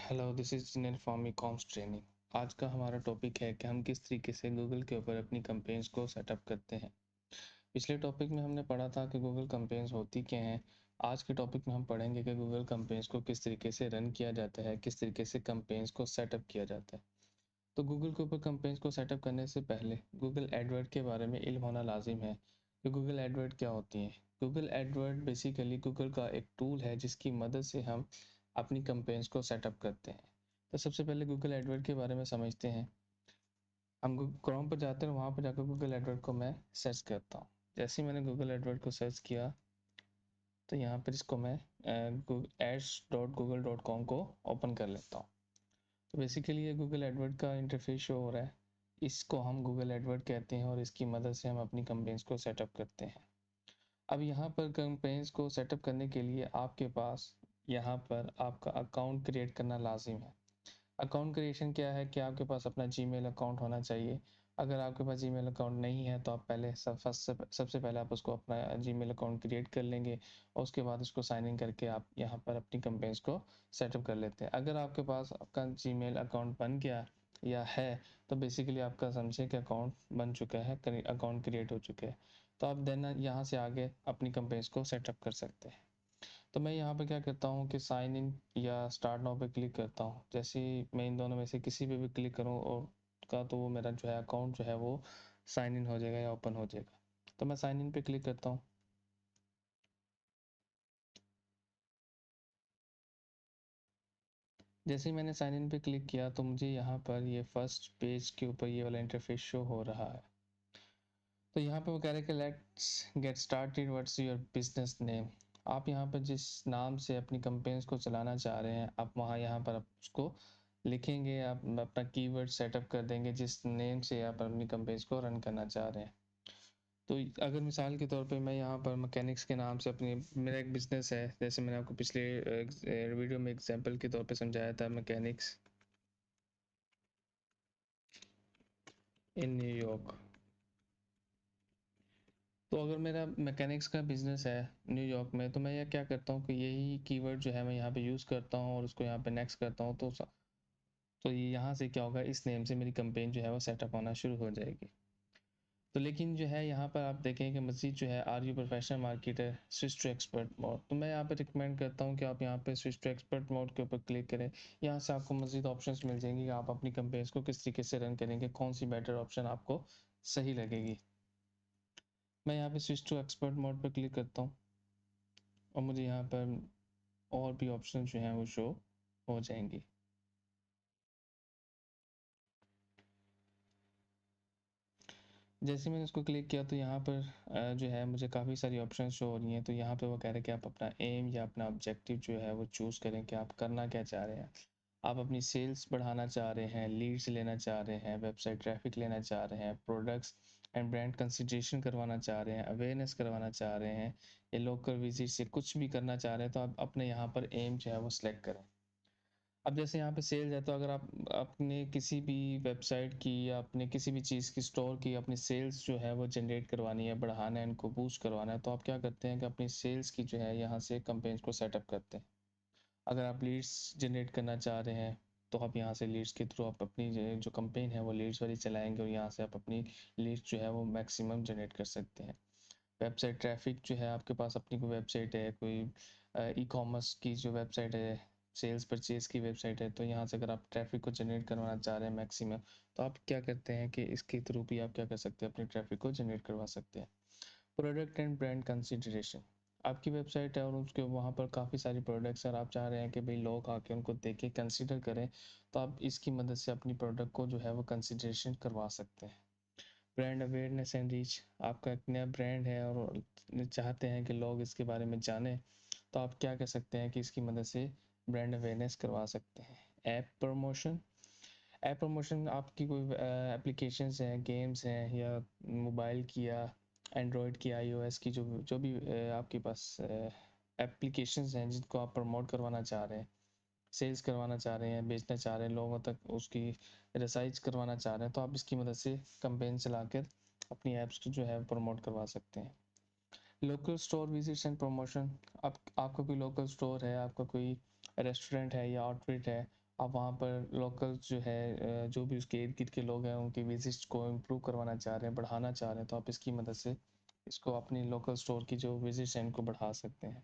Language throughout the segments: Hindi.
हेलो, दिस इज़ जिनेर फ्रॉम ईकॉमर्स ट्रेनिंग। आज का हमारा टॉपिक है कि हम किस तरीके से गूगल के ऊपर अपनी कैंपेन्स को सेटअप करते हैं। पिछले टॉपिक में हमने पढ़ा था कि गूगल कैंपेन्स होती क्या हैं। आज के टॉपिक में हम पढ़ेंगे कि गूगल कैंपेन्स को किस तरीके से रन किया जाता है, किस तरीके से कैंपेन्स को सेटअप किया जाता है। तो गूगल के ऊपर कैंपेन्स को सेटअप करने से पहले गूगल एडवर्ड के बारे में इल्म होना लाजिम है कि गूगल एडवर्ड क्या होती हैं। गूगल एडवर्ड बेसिकली गूगल का एक टूल है जिसकी मदद से हम अपनी कैंपेन्स को सेटअप करते हैं। तो सबसे पहले गूगल एडवर्ड के बारे में समझते हैं। हम क्रोम पर जाते हैं, वहाँ पर जाकर गूगल एडवर्ड को मैं सर्च करता हूँ। जैसे ही मैंने गूगल एडवर्ड को सर्च किया तो यहाँ पर इसको मैं ads.google.com को ओपन कर लेता हूँ। तो बेसिकली ये गूगल एडवर्ड का इंटरफेस शो हो रहा है। इसको हम गूगल एडवर्ड कहते हैं और इसकी मदद से हम अपनी कैंपेन्स को सेटअप करते हैं। अब यहाँ पर कैंपेन्स को सेटअप करने के लिए आपके पास यहाँ पर आपका अकाउंट क्रिएट करना लाजिम है। अकाउंट क्रिएशन क्या है कि आपके पास अपना जीमेल अकाउंट होना चाहिए। अगर आपके पास जीमेल अकाउंट नहीं है तो आप पहले सबसे पहले आप उसको अपना जीमेल अकाउंट क्रिएट कर लेंगे और उसके बाद उसको साइन इन करके आप यहाँ पर अपनी कैंपेन्स को सेटअप कर लेते हैं। अगर आपके पास आपका जीमेल अकाउंट बन गया या है तो बेसिकली आपका समझे कि अकाउंट बन चुका है, अकाउंट क्रिएट हो चुका है। तो आप देन यहाँ से आगे अपनी कैंपेन्स को सेटअप कर सकते हैं। तो मैं यहाँ पे क्या करता हूँ कि साइन इन या स्टार्ट नाउ पे क्लिक करता हूँ। जैसे ही मैं इन दोनों में से किसी पे भी क्लिक करूँ और का तो वो मेरा जो है अकाउंट जो है वो साइन इन हो जाएगा या ओपन हो जाएगा। तो मैं साइन इन पे क्लिक करता हूँ। जैसे ही मैंने साइन इन पे क्लिक किया तो मुझे यहाँ पर ये फर्स्ट पेज के ऊपर ये वाला इंटरफेस शो हो रहा है। तो यहाँ पे वो कह रहे हैं कि let's get started, what's your business name. आप यहाँ पर जिस नाम से अपनी कैंपेन्स को चलाना चाह रहे हैं आप वहाँ यहाँ पर आप उसको लिखेंगे, आप अपना कीवर्ड सेटअप कर देंगे जिस नेम से आप अपनी कैंपेन्स को रन करना चाह रहे हैं। तो अगर मिसाल के तौर पे मैं यहाँ पर मैकेनिक्स के नाम से अपनी मेरा एक बिज़नेस है, जैसे मैंने आपको पिछले वीडियो में एग्जांपल के तौर पे समझाया था, मैकेनिक्स इन न्यूयॉर्क। तो अगर मेरा मैकेनिक्स का बिज़नेस है न्यूयॉर्क में तो मैं यह क्या करता हूँ कि यही कीवर्ड जो है मैं यहाँ पे यूज़ करता हूँ और उसको यहाँ पे नेक्स्ट करता हूँ। तो ये यहाँ से क्या होगा, इस नेम से मेरी कैंपेन जो है वो सेटअप होना शुरू हो जाएगी। तो लेकिन जो है यहाँ पर आप देखें कि मज़ीद जो है are you professional marketer switch to expert mode, तो मैं यहाँ पे रिकमेंड करता हूँ कि आप यहाँ पे स्विच टू एक्सपर्ट मोड के ऊपर क्लिक करें। यहाँ से आपको मज़ीद ऑप्शंस मिल जाएंगी कि आप अपनी कैंपेन्स को किस तरीके से रन करेंगे, कौन सी बेटर ऑप्शन आपको सही लगेगी। मैं यहाँ पे स्विच टू एक्सपर्ट मोड पर क्लिक करता हूँ और मुझे यहाँ पर और भी ऑप्शन जो हैं वो शो हो जाएंगी। जैसे मैंने उसको क्लिक किया तो यहाँ पर जो है मुझे काफ़ी सारी ऑप्शन शो हो रही हैं। तो यहाँ पे वो कह रहे हैं कि आप अपना एम या अपना ऑब्जेक्टिव जो है वो चूज़ करें कि आप करना क्या चाह रहे हैं। आप अपनी सेल्स बढ़ाना चाह रहे हैं, लीड्स लेना चाह रहे हैं, वेबसाइट ट्रैफिक लेना चाह रहे हैं, प्रोडक्ट्स एंड ब्रांड कंसिडरेशन करवाना चाह रहे हैं, अवेयरनेस करवाना चाह रहे हैं, या लोकल विजिट से कुछ भी करना चाह रहे हैं, तो आप अपने यहाँ पर एम जो है वो सिलेक्ट करें। अब जैसे यहाँ पे सेल्स है तो अगर आप अपने किसी भी वेबसाइट की या अपने किसी भी चीज़ की स्टोर की अपनी सेल्स जो है वो जनरेट करवानी है, बढ़ाना है, इनको बूस्ट करवाना है, तो आप क्या करते हैं कि अपनी सेल्स की जो है यहाँ से कैंपेन्स को सेटअप करते हैं। अगर आप लीड्स जनरेट करना चाह रहे हैं तो आप यहाँ से लीड्स के थ्रू आप अपनी जो कैंपेन है वो लीड्स वाली चलाएंगे और यहाँ से आप अपनी लीड्स जो है वो मैक्सिमम जनरेट कर सकते हैं। वेबसाइट ट्रैफिक जो है, आपके पास अपनी कोई वेबसाइट है, कोई ई कॉमर्स की जो वेबसाइट है, सेल्स परचेज़ की वेबसाइट है, तो यहाँ से अगर आप ट्रैफिक को जनरेट करवाना चाह रहे हैं मैक्सिमम, तो आप क्या करते हैं कि इसके थ्रू भी आप क्या कर सकते हैं, अपनी ट्रैफिक को जनरेट करवा सकते हैं। प्रोडक्ट एंड ब्रांड कंसिडरेशन, आपकी वेबसाइट है और उसके वहाँ पर काफ़ी सारी प्रोडक्ट्स और आप चाह रहे हैं कि भाई लोग आके उनको देखें, कंसिडर करें, तो आप इसकी मदद से अपनी प्रोडक्ट को जो है वो कंसिडरेशन करवा सकते हैं। ब्रांड अवेयरनेस एंड रीच, आपका एक नया ब्रांड है और चाहते हैं कि लोग इसके बारे में जानें, तो आप क्या कर सकते हैं कि इसकी मदद से ब्रांड अवेयरनेस करवा सकते हैं। ऐप प्रमोशन, ऐप प्रमोशन आपकी कोई एप्लीकेशंस हैं, गेम्स हैं, या मोबाइल की या एंड्रॉयड की, आईओएस की, जो जो भी आपके पास एप्लीकेशंस हैं जिनको आप प्रमोट करवाना चाह रहे हैं, सेल्स करवाना चाह रहे हैं, बेचना चाह रहे हैं, लोगों तक उसकी रिसाइज करवाना चाह रहे हैं, तो आप इसकी मदद से कैंपेन चलाकर अपनी ऐप्स को जो है प्रमोट करवा सकते हैं। Local store visits and promotion, आप आपका कोई लोकल स्टोर है, आपका कोई रेस्टोरेंट है या आउटलेट है आप वहाँ पर लोकल जो है जो भी उसके इर्द-गिर्द के लोग हैं उनकी विज़िट्स को इम्प्रूव करवाना चाह रहे हैं, बढ़ाना चाह रहे हैं, तो आप इसकी मदद से इसको अपनी लोकल स्टोर की जो विज़िट्स हैं इनको बढ़ा सकते हैं।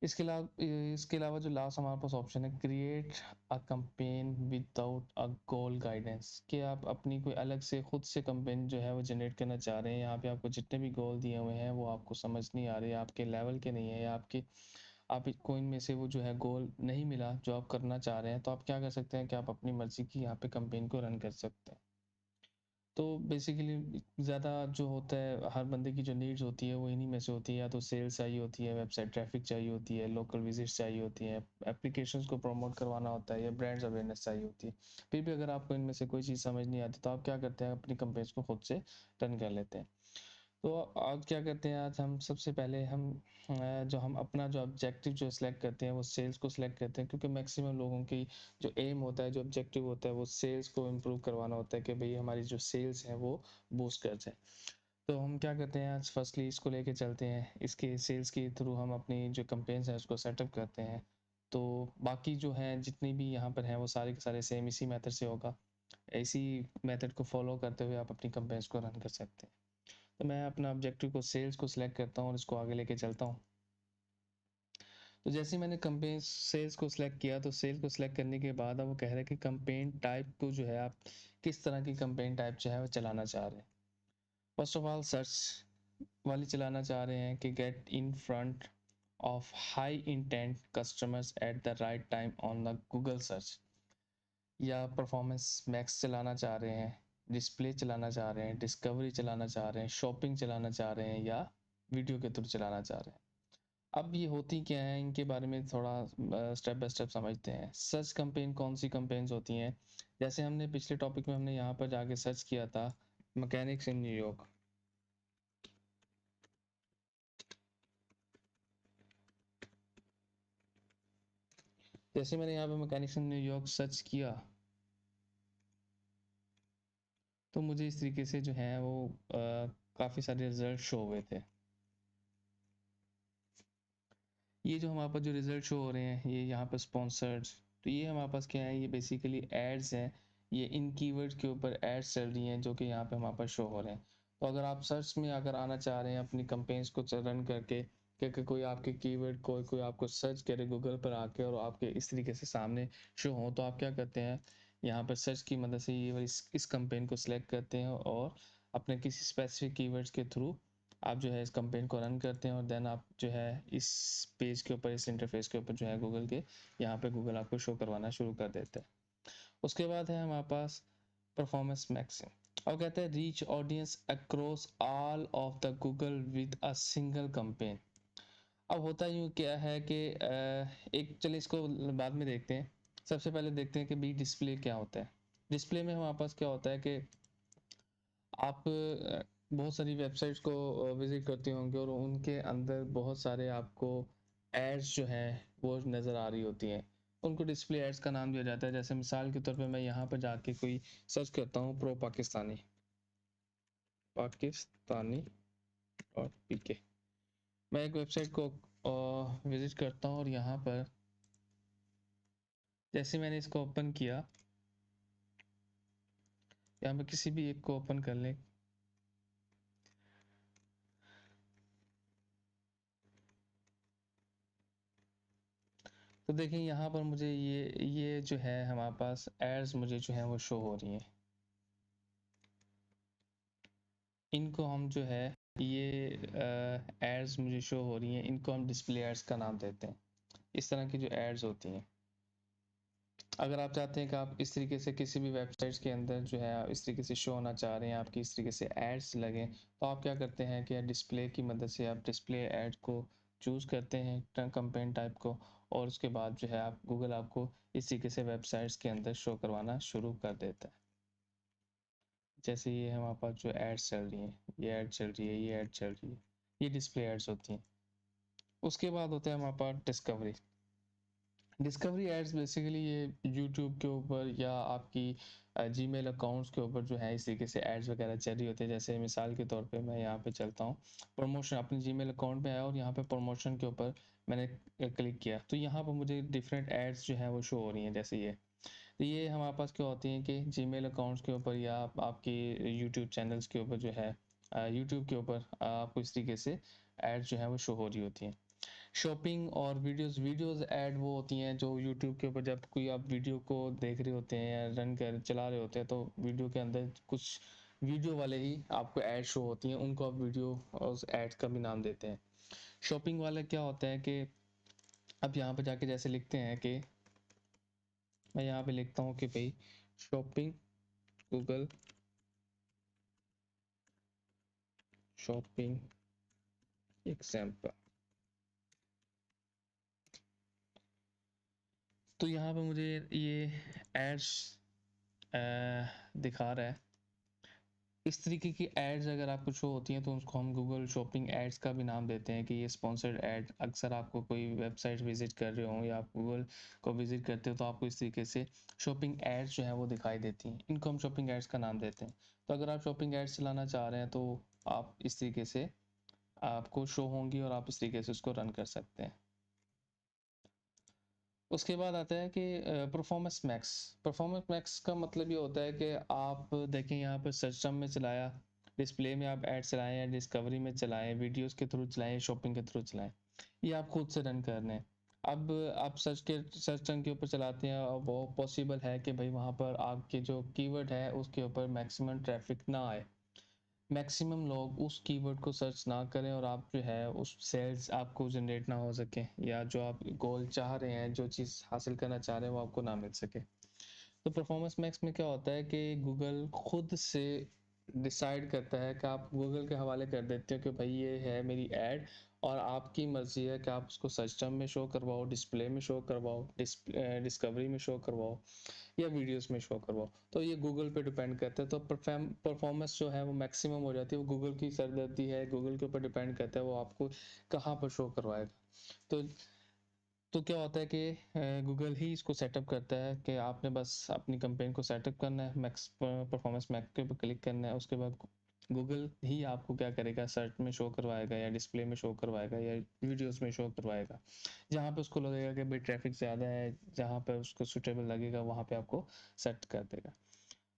इसके अलावा जो लास्ट हमारे पास ऑप्शन है, create a campaign without a goal guidance, कि आप अपनी कोई अलग से खुद से कैंपेन जो है वो जनरेट करना चाह रहे हैं। यहाँ पे आपको जितने भी गोल दिए हुए हैं वो आपको समझ नहीं आ रहे, आपके लेवल के नहीं है, या आपको इनमें से वो जो है गोल नहीं मिला जो आप करना चाह रहे हैं, तो आप क्या कर सकते हैं कि आप अपनी मर्ज़ी की यहाँ पे कैंपेन को रन कर सकते हैं। तो बेसिकली ज़्यादा जो होता है हर बंदे की जो नीड्स होती है वो इन्हीं में से होती है, या तो सेल्स चाहिए होती है, वेबसाइट ट्रैफिक चाहिए होती है, लोकल विजिट्स चाहिए होती हैं, एप्लीकेशंस को प्रमोट करवाना होता है, या ब्रांड्स अवेयरनेस चाहिए होती है। फिर भी अगर आपको इनमें से कोई चीज़ समझ नहीं आती तो आप क्या करते हैं, अपनी कंपेन्स को खुद से रन कर लेते हैं। तो आज क्या करते हैं, आज हम सबसे पहले जो हम अपना जो ऑब्जेक्टिव जो सिलेक्ट करते हैं वो सेल्स को सिलेक्ट करते हैं, क्योंकि मैक्सिमम लोगों की जो एम होता है, जो ऑब्जेक्टिव होता है, वो सेल्स को इम्प्रूव करवाना होता है, कि भाई हमारी जो सेल्स हैं वो बूस्ट कर जाए। तो हम क्या करते हैं, आज फर्स्टली इसको लेके चलते हैं, इसके सेल्स के थ्रू हम अपनी जो कंपेन्स हैं उसको सेटअप करते हैं। तो बाकी जो हैं जितनी भी यहाँ पर हैं वो सारे के सारे सेम इसी मेथड से होगा। इसी मेथड को फॉलो करते हुए आप अपनी कंपेन्स को रन कर सकते हैं। तो मैं अपना ऑब्जेक्टिव को सेल्स को सिलेक्ट करता हूँ और इसको आगे लेके चलता हूँ। तो जैसे ही मैंने कंपेन सेल्स को सिलेक्ट किया, तो सेल्स को सिलेक्ट करने के बाद अब वो कह रहा है कि कंपेन टाइप को जो है आप किस तरह की कंपेन टाइप जो है वो चलाना चाह रहे हैं। फर्स्ट ऑफ ऑल सर्च वाली चलाना चाह रहे हैं कि get in front of high intent customers at the right time on the Google search, या परफॉर्मेंस मैक्स चलाना चाह रहे हैं, डिस्प्ले चलाना चाह रहे हैं, डिस्कवरी चलाना चाह रहे हैं, शॉपिंग चलाना चाह रहे हैं, या वीडियो के थ्रू चलाना चाह रहे हैं। अब ये होती क्या है, इनके बारे में थोड़ा स्टेप बाय स्टेप समझते हैं। सर्च कैंपेन कौन सी कैंपेन्स होती हैं, जैसे हमने पिछले टॉपिक में हमने यहाँ पर जाके सर्च किया था मैकेनिक्स इन न्यूयॉर्क। जैसे मैंने यहाँ पे मैकेनिक्स इन न्यूयॉर्क सर्च किया, तो मुझे इस तरीके से जो है वो काफ़ी सारे रिजल्ट शो हुए थे। ये जो हमारे पास जो रिजल्ट शो हो रहे हैं, ये यहाँ पर स्पॉन्सर्ड, तो ये हमारे पास क्या है, ये बेसिकली एड्स हैं। ये इन कीवर्ड के ऊपर एड्स चल रही हैं जो कि यहाँ पे हमारे पास शो हो रहे हैं। तो अगर आप सर्च में अगर आना चाह रहे हैं अपनी कंपेन्स को रन करके, क्योंकि कोई आपके कीवर्ड कोई आपको सर्च करे गूगल पर आके और आपके इस तरीके से सामने शो हो, तो आप क्या करते हैं, यहाँ पर सर्च की मदद से ये वाली इस कंपेन को सिलेक्ट करते हैं और अपने किसी स्पेसिफिक कीवर्ड्स के थ्रू आप जो है इस कैंपेन को रन करते हैं, और देन आप जो है इस पेज के ऊपर, इस इंटरफेस के ऊपर जो है गूगल के, यहाँ पे गूगल आपको शो करवाना शुरू कर देता है। उसके बाद है हमारे पास परफॉर्मेंस मैक्सिम, और कहते हैं reach audience across all of the Google with a single campaign. अब होता यूँ क्या है कि एक चलिए इसको बाद में देखते हैं। सबसे पहले देखते हैं कि बी डिस्प्ले क्या होता है। डिस्प्ले में हमारे पास क्या होता है कि आप बहुत सारी वेबसाइट्स को विज़िट करते होंगे और उनके अंदर बहुत सारे आपको एड्स जो हैं वो नज़र आ रही होती हैं। उनको डिस्प्ले एड्स का नाम दिया जाता है। जैसे मिसाल के तौर पे मैं यहाँ पर जाके कोई सर्च करता हूँ pro Pakistani, Pakistani dot PK. मैं एक वेबसाइट को विज़िट करता हूँ और यहाँ पर जैसे मैंने इसको ओपन किया, यहाँ पर किसी भी एक को ओपन कर लें, तो देखिए यहाँ पर मुझे ये जो है हमारे पास एड्स मुझे जो है वो शो हो रही हैं। इनको हम जो है ये एड्स मुझे शो हो रही हैं, इनको हम डिस्प्ले एड्स का नाम देते हैं। इस तरह की जो एड्स होती हैं, अगर आप चाहते हैं कि आप इस तरीके से किसी भी वेबसाइट्स के अंदर जो है इस तरीके से शो होना चाह रहे हैं, आपकी इस तरीके से एड्स लगें, तो आप क्या करते हैं कि डिस्प्ले की मदद से आप डिस्प्ले एड को चूज़ करते हैं कैंपेन टाइप को, और उसके बाद जो है आप गूगल आपको इस तरीके से वेबसाइट्स के अंदर शो करवाना शुरू कर देता है। जैसे ये हमारे पास जो एड्स चल रही हैं, ये ऐड चल रही है, ये ऐड चल रही है, ये डिस्प्ले एड्स होती हैं। उसके बाद होता है हमारे पास डिस्कवरी। डिस्कवरी एड्स बेसिकली ये यूट्यूब के ऊपर या आपकी जीमेल अकाउंट्स के ऊपर जो है इस तरीके से एड्स वगैरह चल रही होती है। जैसे मिसाल के तौर पे मैं यहाँ पे चलता हूँ, प्रमोशन अपने जीमेल अकाउंट में आया और यहाँ पे प्रमोशन के ऊपर मैंने क्लिक किया तो यहाँ पर मुझे डिफरेंट एड्स जो है वो शो हो रही हैं, जैसे ये। तो ये हमारे पास क्या होती हैं कि जीमेल अकाउंट्स के ऊपर या आपके यूट्यूब चैनल्स के ऊपर जो है, यूट्यूब के ऊपर आपको इस तरीके से एड्स जो है वो शो हो रही होती हैं। शॉपिंग और वीडियोस ऐड वो होती हैं जो यूट्यूब के ऊपर जब कोई आप वीडियो को देख रहे होते हैं या रन कर चला रहे होते हैं, तो वीडियो के अंदर कुछ वीडियो वाले ही आपको ऐड शो होती हैं, उनको आप वीडियो और ऐड का भी नाम देते हैं। शॉपिंग वाला क्या होता है कि अब यहाँ पे जाके जैसे लिखते हैं कि मैं यहाँ पे लिखता हूँ कि भाई शॉपिंग गूगल शॉपिंग एग्जाम्पल। तो यहाँ पे मुझे ये एड्स दिखा रहा है। इस तरीके की एड्स अगर आपको शो होती हैं तो उसको हम गूगल शॉपिंग एड्स का भी नाम देते हैं कि ये स्पॉन्सर्ड एड। अक्सर आपको कोई वेबसाइट विजिट कर रहे हो या आप गूगल को विजिट करते हो तो आपको इस तरीके से शॉपिंग एड्स जो है वो दिखाई देती हैं, इनको हम शॉपिंग एड्स का नाम देते हैं। तो अगर आप शॉपिंग एड्स चलाना चाह रहे हैं तो आप इस तरीके से आपको शो होंगी और आप इस तरीके से उसको रन कर सकते हैं। उसके बाद आता है कि परफॉर्मेंस मैक्स। परफॉर्मेंस मैक्स का मतलब ये होता है कि आप देखें यहाँ पर सिस्टम में चलाया, डिस्प्ले में आप ऐड चलाएं या डिस्कवरी में चलाएं, वीडियोस के थ्रू चलाएं, शॉपिंग के थ्रू चलाएं, ये आप खुद से रन कर रहे हैं। अब आप सर्च टर्म के ऊपर चलाते हैं और वो पॉसिबल है कि भाई वहाँ पर आपके जो कीवर्ड है उसके ऊपर मैक्सिमम ट्रैफिक ना आए, मैक्सिमम लोग उस कीवर्ड को सर्च ना करें और आप जो है उस सेल्स आपको जनरेट ना हो सके, या जो आप गोल चाह रहे हैं, जो चीज़ हासिल करना चाह रहे हैं वो आपको ना मिल सके। तो परफॉर्मेंस मैक्स में क्या होता है कि गूगल खुद से डिसाइड करता है कि आप गूगल के हवाले कर देते हो कि भाई ये है मेरी ऐड, और आपकी मर्जी है कि आप उसको सर्च टर्म में शो करवाओ, डिस्प्ले में शो करवाओ, डिस्कवरी में शो करवाओ या वीडियोस में शो करवाओ। तो ये गूगल पे डिपेंड करता है। तो परफॉर्मेंस जो है वो मैक्सिमम हो जाती है, वो गूगल की सरदर्दी है, गूगल के ऊपर डिपेंड करता है वो आपको कहाँ पर शो करवाएगा। तो तो क्या होता है कि गूगल ही इसको सेटअप करता है कि आपने बस अपनी कंपेन को सेटअप करना है, मैक्स परफॉर्मेंस मैक्स के ऊपर क्लिक करना है, उसके बाद गूगल ही आपको क्या करेगा, सर्च में शो करवाएगा या डिस्प्ले में शो करवाएगा या वीडियोस में शो करवाएगा। जहाँ पे उसको लगेगा कि भाई ट्रैफिक ज़्यादा है, जहाँ पे उसको सुटेबल लगेगा वहाँ पे आपको सेट कर देगा।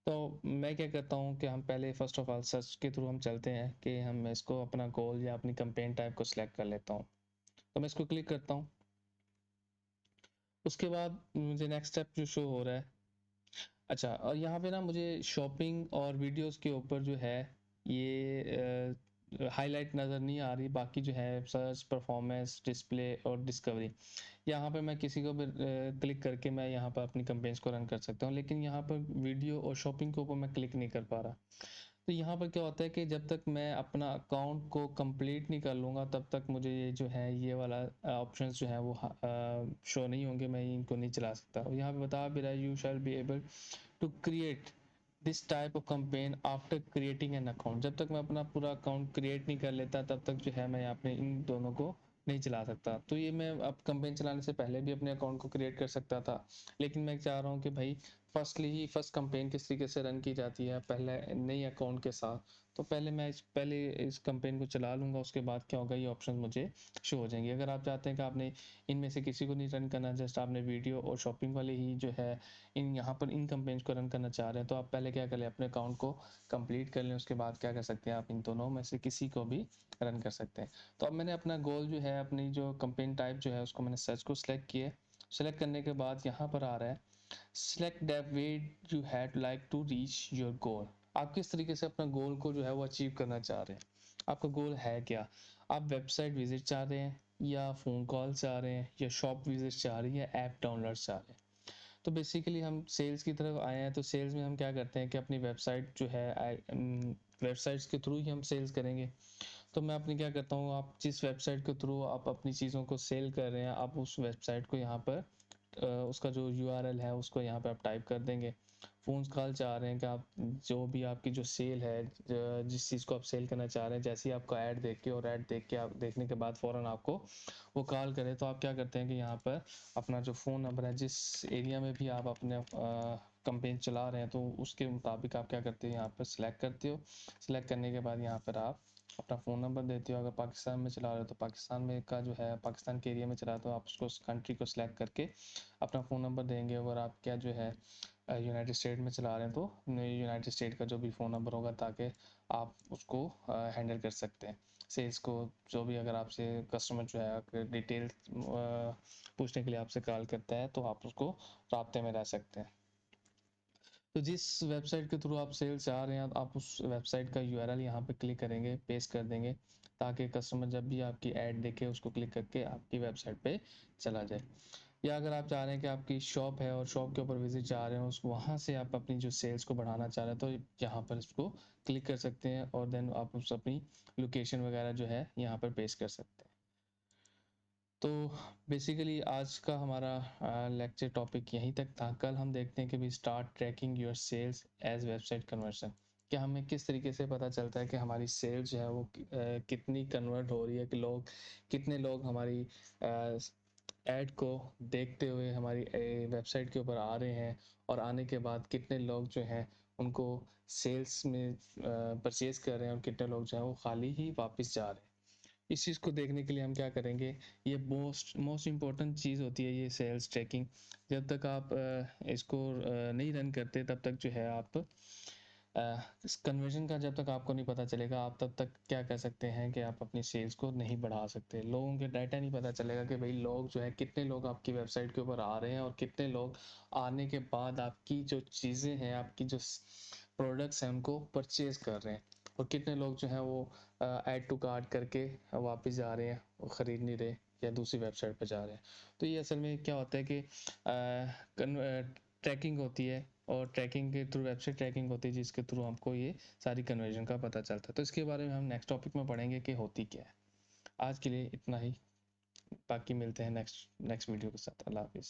तो मैं क्या करता हूँ कि हम पहले फर्स्ट ऑफ ऑल सर्च के थ्रू हम चलते हैं कि हम इसको अपना गोल या अपनी कंपेन टाइप को सिलेक्ट कर लेता हूँ। तो मैं इसको क्लिक करता हूँ। उसके बाद मुझे नेक्स्ट स्टेप जो शो हो रहा है, अच्छा, और यहाँ पे ना मुझे शॉपिंग और वीडियोस के ऊपर जो है ये हाईलाइट नज़र नहीं आ रही, बाकी जो है सर्च, परफॉर्मेंस, डिस्प्ले और डिस्कवरी, यहाँ पे मैं किसी को भी क्लिक करके मैं यहाँ पर अपनी कंपेन्स को रन कर सकता हूँ, लेकिन यहाँ पर वीडियो और शॉपिंग के ऊपर मैं क्लिक नहीं कर पा रहा। तो यहाँ पर क्या होता है कि जब तक मैं अपना अकाउंट को कंप्लीट नहीं कर लूँगा तब तक मुझे ये जो है ये वाला ऑप्शंस जो है वो शो नहीं होंगे, मैं इनको नहीं चला सकता। और यहाँ पे बता भी रहा है you shall be able to create this type of campaign after creating an account. जब तक मैं अपना पूरा अकाउंट क्रिएट नहीं कर लेता तब तक जो है मैं अपने इन दोनों को नहीं चला सकता। तो ये मैं अब कंपेन चलाने से पहले भी अपने अकाउंट को क्रिएट कर सकता था, लेकिन मैं चाह रहा हूँ कि भाई फर्स्ट कंपेन किस तरीके से रन की जाती है पहले नई अकाउंट के साथ, तो पहले इस कंपेन को चला लूँगा, उसके बाद क्या होगा ये ऑप्शन मुझे शो हो जाएंगे। अगर आप चाहते हैं कि आपने इनमें से किसी को नहीं रन करना, जस्ट आपने वीडियो और शॉपिंग वाले ही जो है इन यहाँ पर इन कंपेन्स को रन करना चाह रहे हैं, तो आप पहले क्या कर लें, अपने अकाउंट को कंप्लीट कर लें, उसके बाद क्या कर सकते हैं, आप इन दोनों में से किसी को भी रन कर सकते हैं। तो अब मैंने अपना गोल जो है, अपनी जो कंपेन टाइप जो है उसको मैंने सर्च को सिलेक्ट किया। सेलेक्ट करने के बाद यहाँ पर आ रहा है select the way you had like to reach your goal। आप किस तरीके से अपना गोल को जो है वो अचीव करना चाह रहे हैं, आपका गोल है क्या। आप वेबसाइट विजिट चाह रहे हैं या फ़ोन कॉल चाह रहे हैं या शॉप विजिट चाह रहे हैं या ऐप डाउनलोड चाह रहे हैं। तो बेसिकली हम सेल्स की तरफ आए हैं, तो सेल्स में हम क्या करते हैं कि अपनी वेबसाइट जो है वेबसाइट्स के थ्रू ही हम सेल्स करेंगे। तो मैं अपनी क्या करता हूँ, आप जिस वेबसाइट के थ्रू आप अपनी चीज़ों को सेल कर रहे हैं, आप उस वेबसाइट को यहाँ पर उसका जो यूआरएल है उसको यहाँ पे आप टाइप कर देंगे। फ़ोन कॉल चाह रहे हैं कि आप जो भी आपकी जो सेल है, जिस चीज़ को आप सेल करना चाह रहे हैं, जैसे ही आपका ऐड देख के और ऐड देख के आप देखने के बाद फ़ौरन आपको वो कॉल करे, तो आप क्या करते हैं कि यहाँ पर अपना जो फ़ोन नंबर है, जिस एरिया में भी आप अपने कंपेन चला रहे हैं, तो उसके मुताबिक आप क्या करते हो, यहाँ पर सिलेक्ट करते हो। सिलेक्ट करने के बाद यहाँ पर आप अपना फ़ोन नंबर देते हो। अगर पाकिस्तान में चला रहे हो तो पाकिस्तान में का जो है पाकिस्तान के एरिया में चला रहे हो तो आप उसको उस कंट्री को सिलेक्ट करके अपना फ़ोन नंबर देंगे। अगर आप क्या जो है यूनाइटेड स्टेट में चला रहे हैं तो यूनाइटेड स्टेट का जो भी फ़ोन नंबर होगा ताकि आप उसको हैंडल कर सकते हैं सेल्स को। जो भी अगर आपसे कस्टमर जो है डिटेल पूछने के लिए आपसे कॉल करता है तो आप उसको राब्ते में रह सकते हैं। तो जिस वेबसाइट के थ्रू आप सेल चाह रहे हैं आप उस वेबसाइट का यूआरएल यहाँ पे क्लिक करेंगे, पेस्ट कर देंगे ताकि कस्टमर जब भी आपकी ऐड देखे उसको क्लिक करके आपकी वेबसाइट पे चला जाए। या अगर आप चाह रहे हैं कि आपकी शॉप है और शॉप के ऊपर विजिट चाह रहे हैं उस वहाँ से आप अपनी जो सेल्स को बढ़ाना चाह रहे हैं तो यहाँ पर इसको क्लिक कर सकते हैं और देन आप उस अपनी लोकेशन वगैरह जो है यहाँ पर पेस्ट कर सकते हैं। तो बेसिकली आज का हमारा लेक्चर टॉपिक यहीं तक था। कल हम देखते हैं कि भी start tracking your sales as website conversion. कि हमें किस तरीके से पता चलता है कि हमारी सेल जो है वो कितनी कन्वर्ट हो रही है, कि लोग कितने लोग हमारी ऐड को देखते हुए हमारी वेबसाइट के ऊपर आ रहे हैं और आने के बाद कितने लोग जो हैं उनको सेल्स में परचेज कर रहे हैं और कितने लोग जो हैं वो खाली ही वापस जा रहे हैं। इस चीज़ को देखने के लिए हम क्या करेंगे, ये मोस्ट मोस्ट इम्पॉर्टेंट चीज़ होती है ये सेल्स ट्रैकिंग। जब तक आप इसको नहीं रन करते तब तक जो है आप इस कन्वर्जन का जब तक आपको नहीं पता चलेगा आप तब तक क्या कर सकते हैं कि आप अपनी सेल्स को नहीं बढ़ा सकते। लोगों के डाटा नहीं पता चलेगा कि भाई लोग जो है कितने लोग आपकी वेबसाइट के ऊपर आ रहे हैं और कितने लोग आने के बाद आपकी जो चीज़ें हैं, आपकी जो प्रोडक्ट्स हैं उनको परचेज कर रहे हैं और कितने लोग जो हैं वो ऐड टू कार्ट करके वापस जा रहे हैं, वो ख़रीद नहीं रहे या दूसरी वेबसाइट पर जा रहे हैं। तो ये असल में क्या होता है कि ट्रैकिंग होती है और ट्रैकिंग के थ्रू वेबसाइट ट्रैकिंग होती है जिसके थ्रू हमको ये सारी कन्वर्जन का पता चलता है। तो इसके बारे में हम नेक्स्ट टॉपिक में पढ़ेंगे कि होती क्या है। आज के लिए इतना ही, बाकी मिलते हैं नेक्स्ट वीडियो के साथ। अल्लाह हाफिज़।